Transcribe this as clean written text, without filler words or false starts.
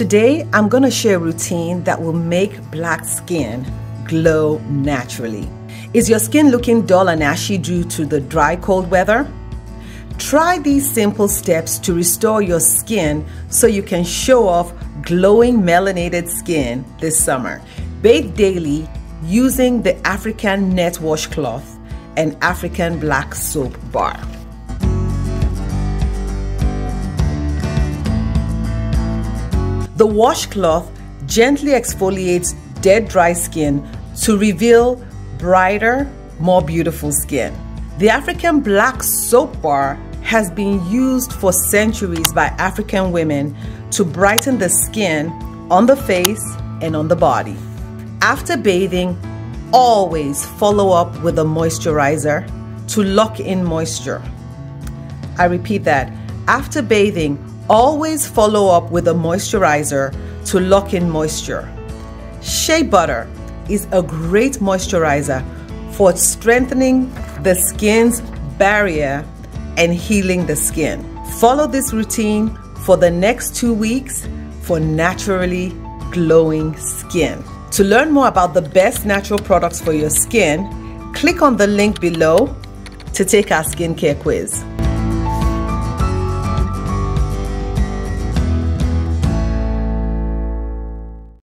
Today, I'm going to share a routine that will make black skin glow naturally. Is your skin looking dull and ashy due to the dry, cold weather? Try these simple steps to restore your skin so you can show off glowing melanated skin this summer. Bathe daily using the African net washcloth and African black soap bar. The washcloth gently exfoliates dead, dry skin to reveal brighter, more beautiful skin. The African black soap bar has been used for centuries by African women to brighten the skin on the face and on the body. After bathing, always follow up with a moisturizer to lock in moisture. I repeat that. After bathing, always follow up with a moisturizer to lock in moisture. Shea butter is a great moisturizer for strengthening the skin's barrier and healing the skin. Follow this routine for the next 2 weeks for naturally glowing skin. To learn more about the best natural products for your skin, click on the link below to take our skincare quiz.